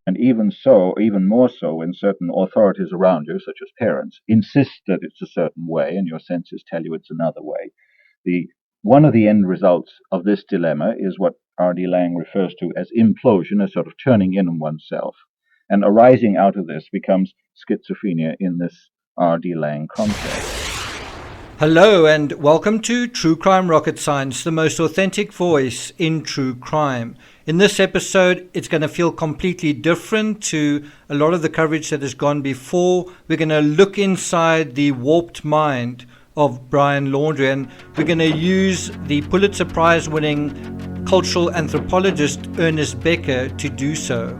And even more so when certain authorities around you, such as parents, insist that it's a certain way and your senses tell you it's another way. One of the end results of this dilemma is what R.D. Laing refers to as implosion, a sort of turning in on oneself. And arising out of this becomes schizophrenia in this R.D. Laing context. Hello and welcome to True Crime Rocket Science, the most authentic voice in true crime. In this episode, it's going to feel completely different to a lot of the coverage that has gone before. We're going to look inside the warped mind of Brian Laundrie, and we're going to use the Pulitzer Prize winning cultural anthropologist Ernest Becker to do so.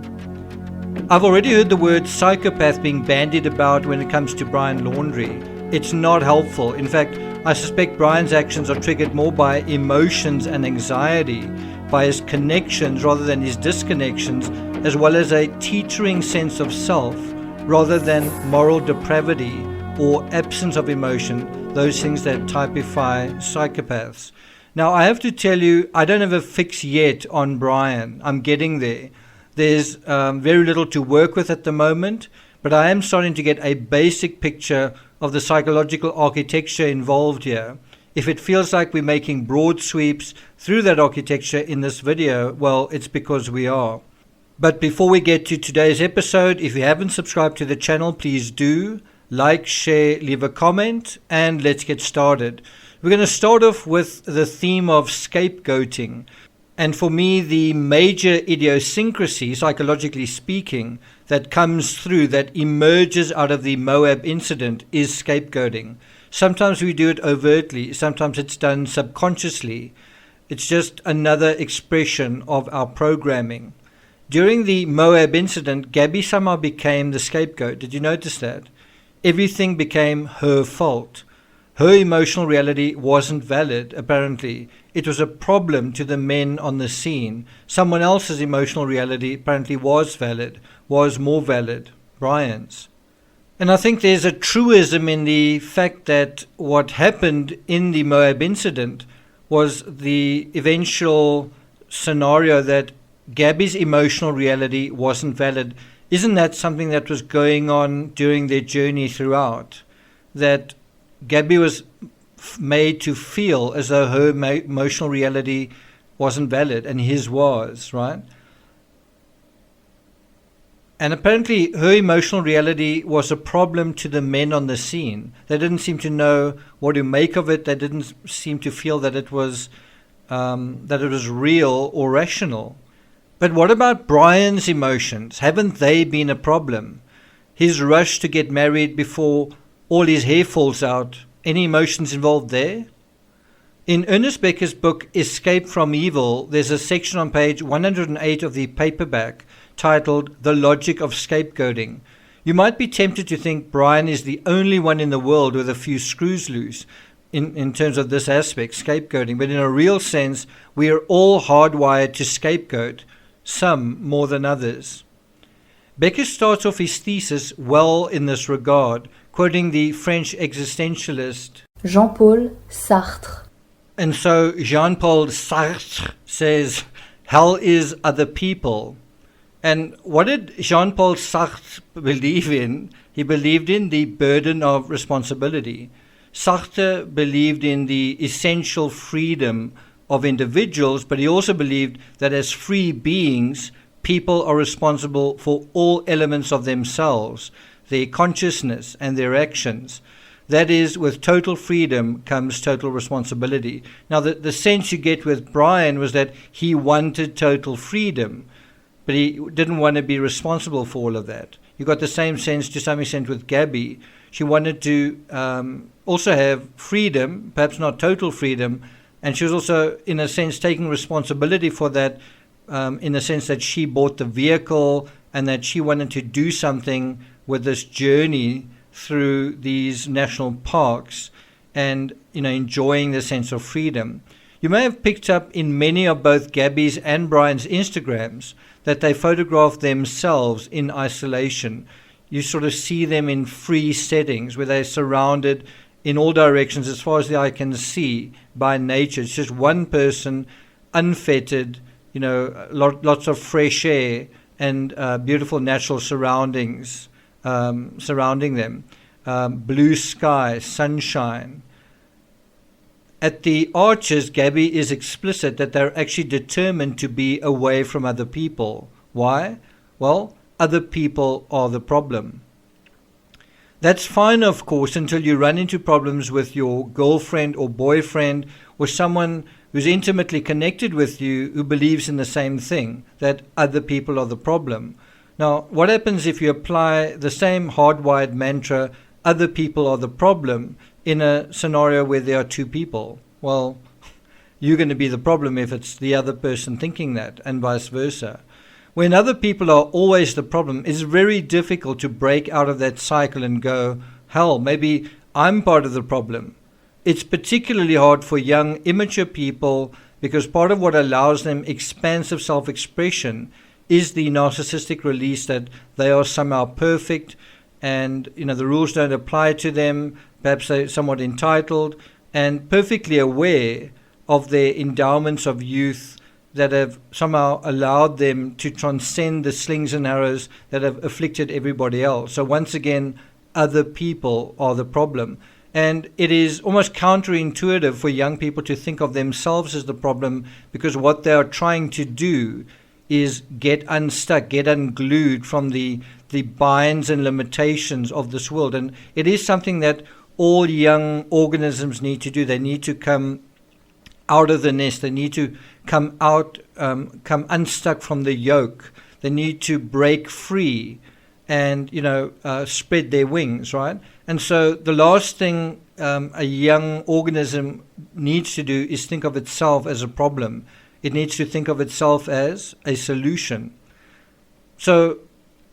I've already heard the word psychopath being bandied about when it comes to Brian Laundrie. It's not helpful. In fact, I suspect Brian's actions are triggered more by emotions and anxiety, by his connections rather than his disconnections, as well as a teetering sense of self rather than moral depravity or absence of emotion, those things that typify psychopaths. Now, I have to tell you, I don't have a fix yet on Brian. I'm getting there. There's very little to work with at the moment, but I am starting to get a basic picture of the psychological architecture involved here. If it feels like we're making broad sweeps through that architecture in this video, well, it's because we are. But before we get to today's episode, if you haven't subscribed to the channel, please do. Like, share, leave a comment, and let's get started. We're going to start off with the theme of scapegoating. And for me, the major idiosyncrasy, psychologically speaking, that comes through, that emerges out of the Moab incident is scapegoating. Sometimes we do it overtly, sometimes it's done subconsciously. It's just another expression of our programming. During the Moab incident, Gabby somehow became the scapegoat. Did you notice that? Everything became her fault. Her emotional reality wasn't valid, apparently. It was a problem to the men on the scene. Someone else's emotional reality apparently was valid, was more valid, Brian's. And I think there's a truism in the fact that what happened in the Moab incident was the eventual scenario that Gabby's emotional reality wasn't valid. Isn't that something that was going on during their journey throughout? That Gabby was made to feel as though her emotional reality wasn't valid and his was, right? And apparently her emotional reality was a problem to the men on the scene. They didn't seem to know what to make of it. They didn't seem to feel that it was real or rational. But what about Brian's emotions? Haven't they been a problem? His rush to get married before all his hair falls out, any emotions involved there? In Ernest Becker's book, Escape from Evil, there's a section on page 108 of the paperback titled The Logic of Scapegoating. You might be tempted to think Brian is the only one in the world with a few screws loose in terms of this aspect, scapegoating. But in a real sense, we are all hardwired to scapegoat, some more than others. Becker starts off his thesis well in this regard, quoting the French existentialist Jean-Paul Sartre. And so Jean-Paul Sartre says, hell is other people. And what did Jean-Paul Sartre believe in? He believed in the burden of responsibility. Sartre believed in the essential freedom of individuals, but he also believed that as free beings, people are responsible for all elements of themselves, their consciousness and their actions. That is, with total freedom comes total responsibility. Now, the sense you get with Brian was that he wanted total freedom, but he didn't want to be responsible for all of that. You got the same sense to some extent with Gabby. She wanted to also have freedom, perhaps not total freedom, and she was also, in a sense, taking responsibility for that, in the sense that she bought the vehicle and that she wanted to do something with this journey through these national parks and, enjoying the sense of freedom. You may have picked up in many of both Gabby's and Brian's Instagrams that they photograph themselves in isolation. You sort of see them in free settings where they're surrounded in all directions as far as the eye can see by nature. It's just one person, unfettered, lots of fresh air, and beautiful natural surroundings surrounding them, blue sky, sunshine. At the Archers, Gabby is explicit that they're actually determined to be away from other people. Why? Well, other people are the problem. That's fine, of course, until you run into problems with your girlfriend or boyfriend or someone who's intimately connected with you who believes in the same thing, that other people are the problem. Now, what happens if you apply the same hardwired mantra, other people are the problem, in a scenario where there are two people? Well, you're going to be the problem if it's the other person thinking that, and vice versa. When other people are always the problem, it's very difficult to break out of that cycle and go, hell, maybe I'm part of the problem. It's particularly hard for young, immature people because part of what allows them expansive self-expression is the narcissistic release that they are somehow perfect and the rules don't apply to them. Perhaps they're somewhat entitled and perfectly aware of their endowments of youth that have somehow allowed them to transcend the slings and arrows that have afflicted everybody else. So once again, other people are the problem. And it is almost counterintuitive for young people to think of themselves as the problem, because what they are trying to do is get unstuck, get unglued from the binds and limitations of this world. And it is something that all young organisms need to do. They need to come out of the nest. They need to come out, come unstuck from the yoke. They need to break free and, spread their wings, right? And so the last thing a young organism needs to do is think of itself as a problem. It needs to think of itself as a solution. So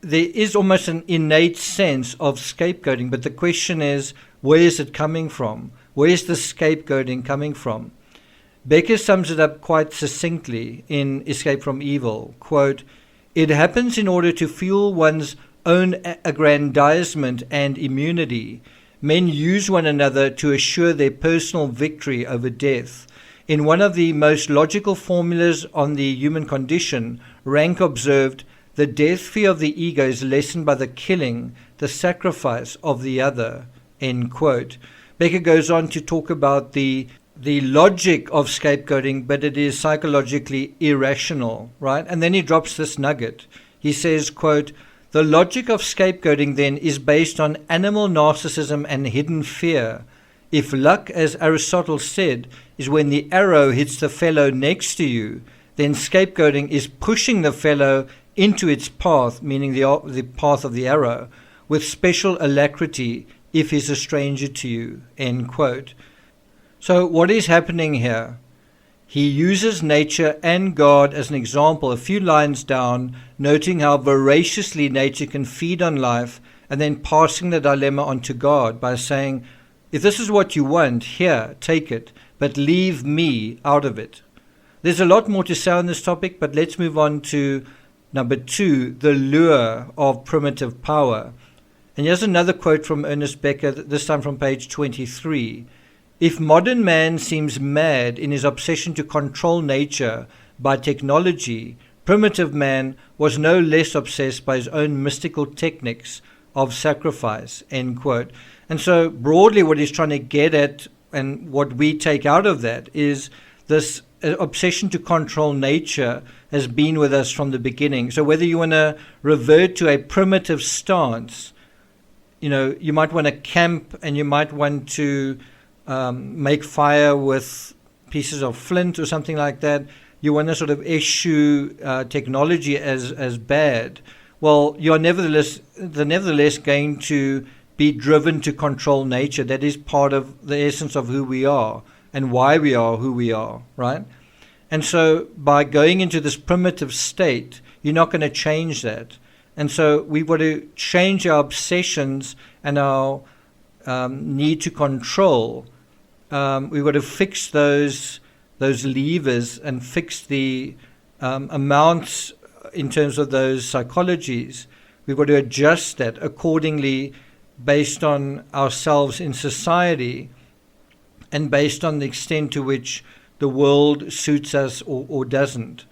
there is almost an innate sense of scapegoating, but the question is, where is it coming from? Where is the scapegoating coming from? Becker sums it up quite succinctly in Escape from Evil. Quote, "It happens in order to fuel one's own aggrandizement and immunity. Men use one another to assure their personal victory over death. In one of the most logical formulas on the human condition, Rank observed, the death fear of the ego is lessened by the killing, the sacrifice of the other." End quote. Becker goes on to talk about the logic of scapegoating, but it is psychologically irrational, right? And then he drops this nugget. He says, quote, "The logic of scapegoating then is based on animal narcissism and hidden fear. If luck, as Aristotle said, is when the arrow hits the fellow next to you, then scapegoating is pushing the fellow into its path," meaning the path of the arrow, "with special alacrity if he's a stranger to you." End quote. So what is happening here? He uses nature and God as an example a few lines down, noting how voraciously nature can feed on life, and then passing the dilemma on to God by saying, if this is what you want, here, take it, but leave me out of it. There's a lot more to say on this topic, but let's move on to number 2, the lure of primitive power. And here's another quote from Ernest Becker, this time from page 23. "If modern man seems mad in his obsession to control nature by technology, primitive man was no less obsessed by his own mystical techniques of sacrifice." End quote. And so broadly what he's trying to get at, and what we take out of that, is this obsession to control nature has been with us from the beginning. So whether you want to revert to a primitive stance, you might want to camp and you might want to make fire with pieces of flint or something like that. You want to sort of eschew technology as bad. Well, you're nevertheless going to be driven to control nature. That is part of the essence of who we are and why we are who we are, right? And so by going into this primitive state, you're not going to change that. And so we've got to change our obsessions and our need to control. We've got to fix those levers and fix the amounts in terms of those psychologies. We've got to adjust that accordingly based on ourselves in society and based on the extent to which the world suits us or doesn't.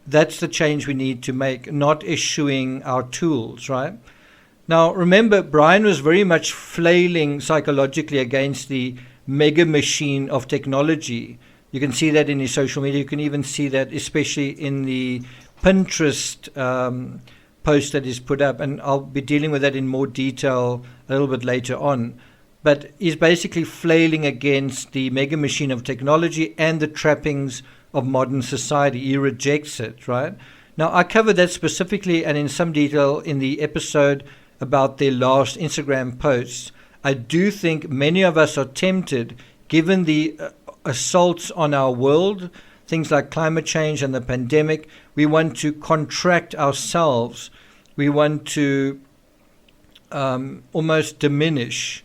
that's the change we need to make, not eschewing our tools, right? Now, remember, Brian was very much flailing psychologically against the mega machine of technology. You can see that in his social media. You can even see that especially in the Pinterest post that is put up. And I'll be dealing with that in more detail a little bit later on. But he's basically flailing against the mega machine of technology and the trappings of modern society. He rejects it, right? Now, I covered that specifically and in some detail in the episode about their last Instagram posts. I do think many of us are tempted, given the assaults on our world, things like climate change and the pandemic. We want to contract ourselves. We want to almost diminish.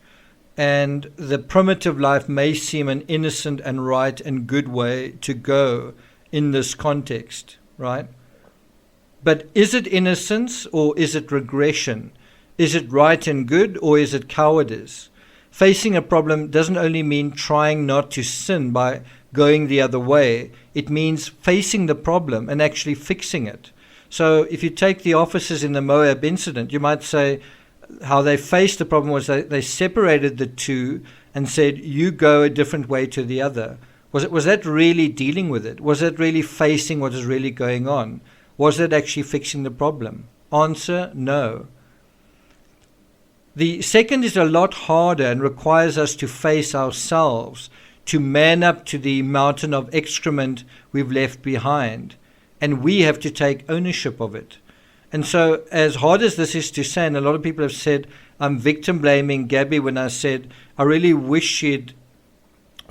And the primitive life may seem an innocent and right and good way to go in this context, right? But is it innocence or is it regression? Is it right and good, or is it cowardice? Facing a problem doesn't only mean trying not to sin by going the other way. It means facing the problem and actually fixing it. So if you take the officers in the Moab incident, you might say how they faced the problem was they separated the two and said, you go a different way to the other. Was that really dealing with it? Was that really facing what is really going on? Was that actually fixing the problem? Answer, no. The second is a lot harder and requires us to face ourselves, to man up to the mountain of excrement we've left behind. And we have to take ownership of it. And so as hard as this is to say, and a lot of people have said, I'm victim blaming Gabby when I said, I really wish she'd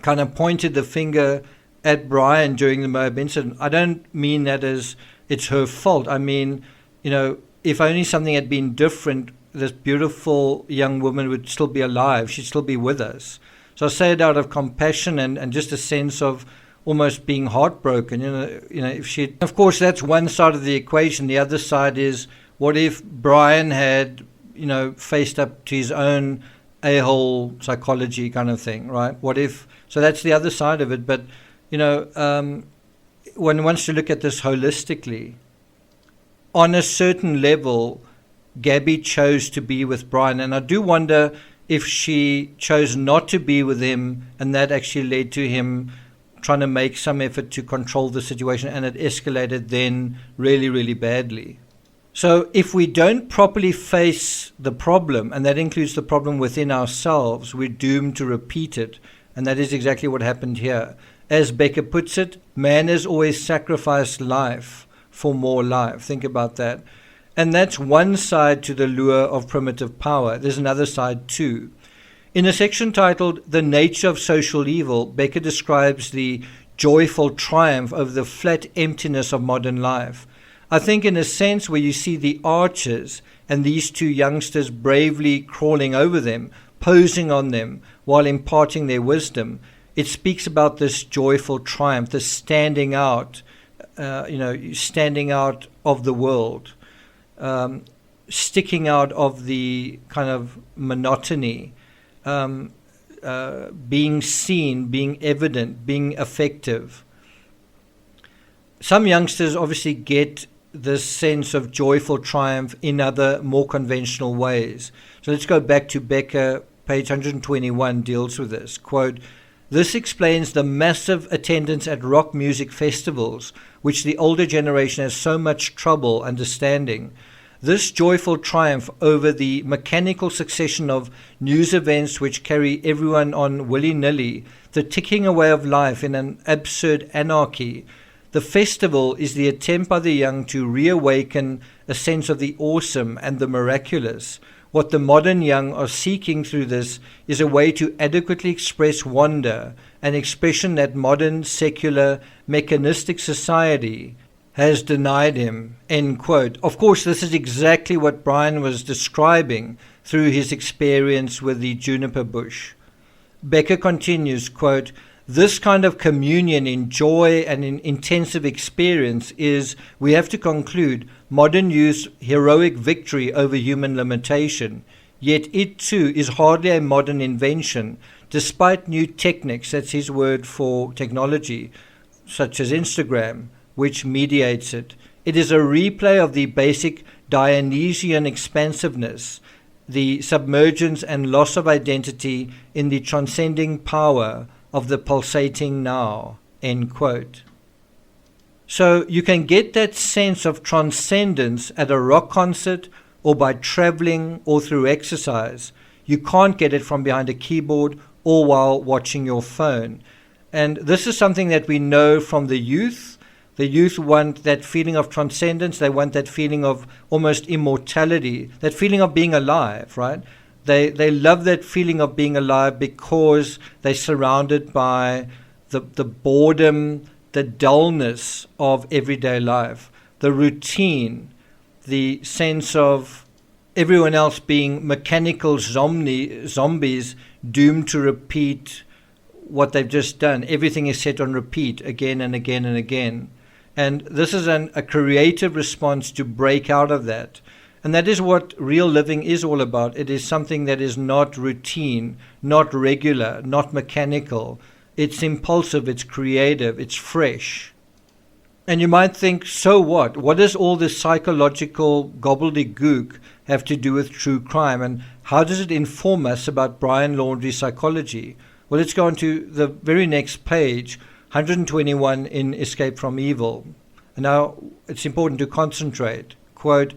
kind of pointed the finger at Brian during the Moab incident. I don't mean that as it's her fault. I mean, if only something had been different, this beautiful young woman would still be alive. She'd still be with us. So I say it out of compassion and just a sense of almost being heartbroken. If she, of course, that's one side of the equation. The other side is, what if Brian had, faced up to his own a-hole psychology kind of thing, right? What if? So that's the other side of it. But one wants to look at this holistically. On a certain level, Gabby chose to be with Brian, and I do wonder if she chose not to be with him, and that actually led to him trying to make some effort to control the situation, and it escalated then really, really badly. So if we don't properly face the problem, and that includes the problem within ourselves, we're doomed to repeat it, and that is exactly what happened here. As Becker puts it, man has always sacrificed life for more life. Think about that. And that's one side to the lure of primitive power. There's another side too. In a section titled The Nature of Social Evil, Becker describes the joyful triumph over the flat emptiness of modern life. I think in a sense where you see the archers and these two youngsters bravely crawling over them, posing on them while imparting their wisdom, it speaks about this joyful triumph, this standing out, standing out of the world. Sticking out of the kind of monotony, being seen, being evident, being effective. Some youngsters obviously get this sense of joyful triumph in other more conventional ways. So let's go back to Becker, page 121 deals with this. Quote, this explains the massive attendance at rock music festivals, which the older generation has so much trouble understanding. This joyful triumph over the mechanical succession of news events which carry everyone on willy-nilly, the ticking away of life in an absurd anarchy. The festival is the attempt by the young to reawaken a sense of the awesome and the miraculous. What the modern young are seeking through this is a way to adequately express wonder, an expression that modern, secular, mechanistic society has denied him, end quote. Of course, this is exactly what Brian was describing through his experience with the juniper bush. Becker continues, quote, this kind of communion in joy and in intensive experience is, we have to conclude, modern youth's heroic victory over human limitation. Yet it too is hardly a modern invention, despite new techniques, that's his word for technology, such as Instagram, which mediates it. It is a replay of the basic Dionysian expansiveness, the submergence and loss of identity in the transcending power of the pulsating now, end quote. So you can get that sense of transcendence at a rock concert or by traveling or through exercise. You can't get it from behind a keyboard or while watching your phone. And this is something that we know from the youth. The youth want that feeling of transcendence. They want that feeling of almost immortality, that feeling of being alive, right? They love that feeling of being alive because they're surrounded by the boredom, the dullness of everyday life, the routine, the sense of everyone else being mechanical zombies doomed to repeat what they've just done. Everything is set on repeat again and again and again. And this is a creative response to break out of that. And that is what real living is all about. It is something that is not routine, not regular, not mechanical. It's impulsive, it's creative, it's fresh. And you might think, so what? What does all this psychological gobbledygook have to do with true crime? And how does it inform us about Brian Laundrie's psychology? Well, let's go on to the very next page, 121 in Escape from Evil. And now it's important to concentrate. Quote,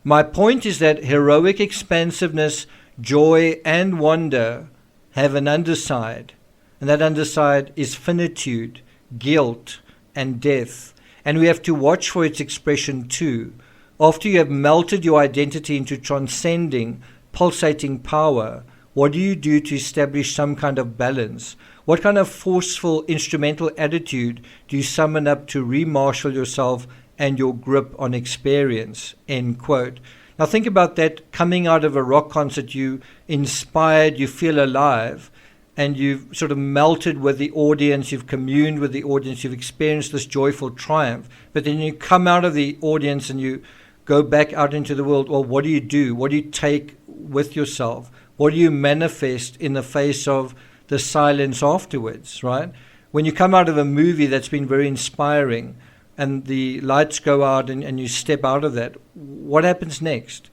"My point is that heroic expansiveness, joy, and wonder have an underside. And that underside is finitude, guilt, and death. And we have to watch for its expression too. After you have melted your identity into transcending, pulsating power, what do you do to establish some kind of balance? What kind of forceful instrumental attitude do you summon up to remarshal yourself and your grip on experience?" End quote. Now think about that coming out of a rock concert, you inspired, you feel alive, and you've sort of melted with the audience, you've communed with the audience, you've experienced this joyful triumph. But then you come out of the audience and you go back out into the world. Well, what do you do? What do you take with yourself? What do you manifest in the face of the silence afterwards, right? When you come out of a movie that's been very inspiring and the lights go out and you step out of that, what happens next?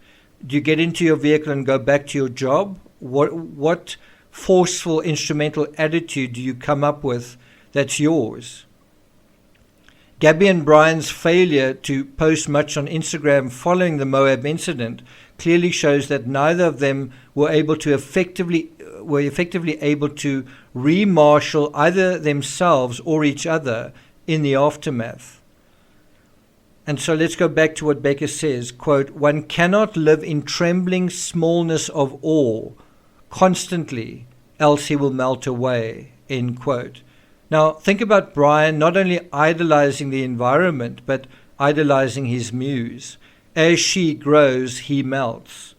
Do you get into your vehicle and go back to your job? What forceful instrumental attitude do you come up with that's yours? Gabby and Brian's failure to post much on Instagram following the Moab incident clearly shows that neither of them were effectively able to remarshal either themselves or each other in the aftermath. And so let's go back to what Becker says, quote, "One cannot live in trembling smallness of awe constantly, else he will melt away," end quote. Now think about Brian not only idolizing the environment, but idolizing his muse. As she grows, he melts.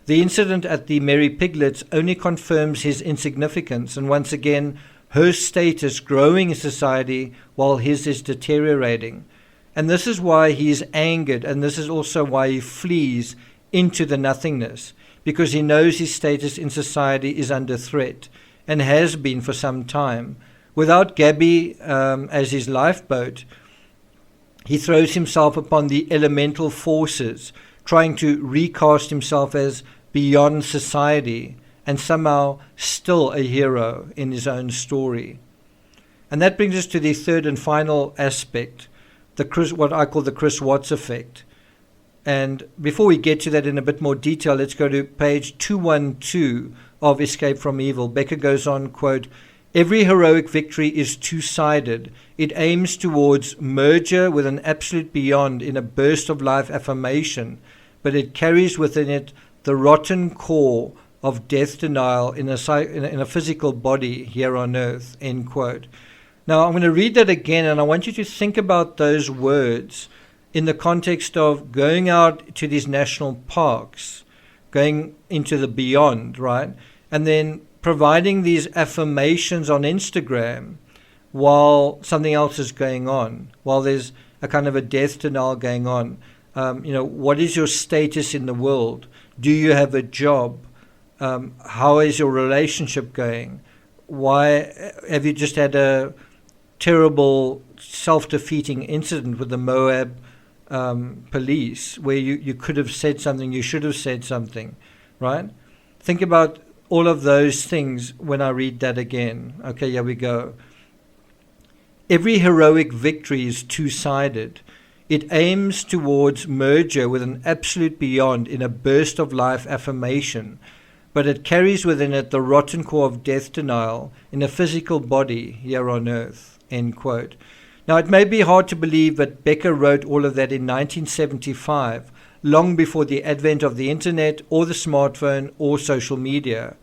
The incident at the Merry Piglets only confirms his insignificance, and once again, her status growing in society while his is deteriorating. And this is why he is angered, and this is also why he flees into the nothingness, because he knows his status in society is under threat, and has been for some time. Without Gabby as his lifeboat, he throws himself upon the elemental forces, trying to recast himself as beyond society, and somehow still a hero in his own story. And that brings us to the third and final aspect, what I call the Chris Watts effect. And before we get to that in a bit more detail, let's go to page 212 of Escape from Evil. Becker goes on, quote, "Every heroic victory is two-sided. It aims towards merger with an absolute beyond in a burst of life affirmation, but it carries within it the rotten core of death denial in a physical body here on earth," end quote. Now, I'm going to read that again, and I want you to think about those words in the context of going out to these national parks, going into the beyond, right? And then providing these affirmations on Instagram while something else is going on, while there's a kind of a death denial going on. What is your status in the world? Do you have a job? How is your relationship going? Why have you just had a terrible self-defeating incident with the Moab police, where you could have said something, you should have said something, right? Think about all of those things when I read that again. Okay, here we go. Every heroic victory is two-sided. It aims towards merger with an absolute beyond in a burst of life affirmation, but it carries within it the rotten core of death denial in a physical body here on earth, end quote. Now, it may be hard to believe that Becker wrote all of that in 1975, long before the advent of the internet or the smartphone or social media.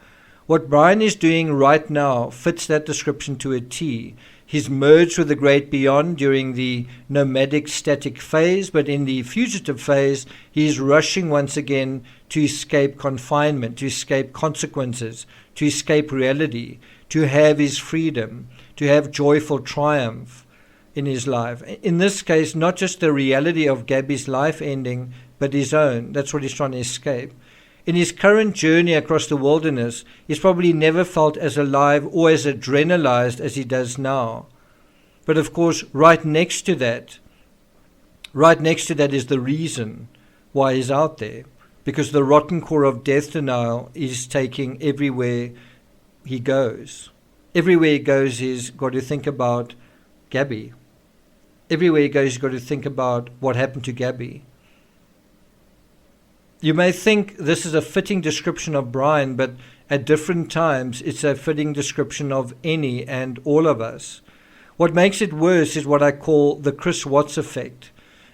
What Brian is doing right now fits that description to a T. He's merged with the great beyond during the nomadic static phase, but in the fugitive phase, he's rushing once again to escape confinement, to escape consequences, to escape reality, to have his freedom, to have joyful triumph in his life. In this case, not just the reality of Gabby's life ending, but his own. That's what he's trying to escape. In his current journey across the wilderness, he's probably never felt as alive or as adrenalized as he does now. But of course, right next to that is the reason why he's out there. Because the rotten core of death denial is taking everywhere he goes. Everywhere he goes, he's got to think about Gabby. Everywhere he goes, he's got to think about what happened to Gabby. You may think this is a fitting description of Brian, but at different times it's a fitting description of any and all of us. What makes it worse is what I call the Chris Watts effect.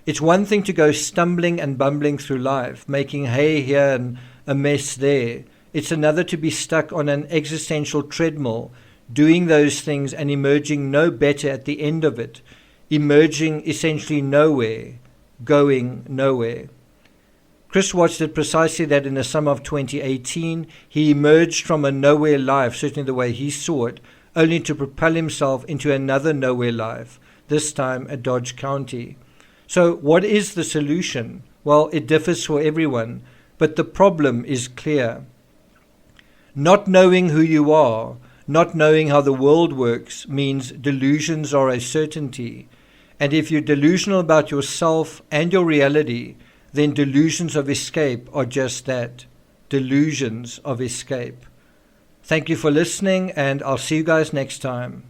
It's one thing to go stumbling and bumbling through life, making hay here and a mess there. It's another to be stuck on an existential treadmill, doing those things and emerging no better at the end of it, emerging essentially nowhere, going nowhere. Chris Watts did precisely that in the summer of 2018. He emerged from a nowhere life, certainly the way he saw it, only to propel himself into another nowhere life, this time at Dodge County. So what is the solution? Well, it differs for everyone, but the problem is clear. Not knowing who you are, not knowing how the world works, means delusions are a certainty. And if you're delusional about yourself and your reality, then delusions of escape are just that, delusions of escape. Thank you for listening, and I'll see you guys next time.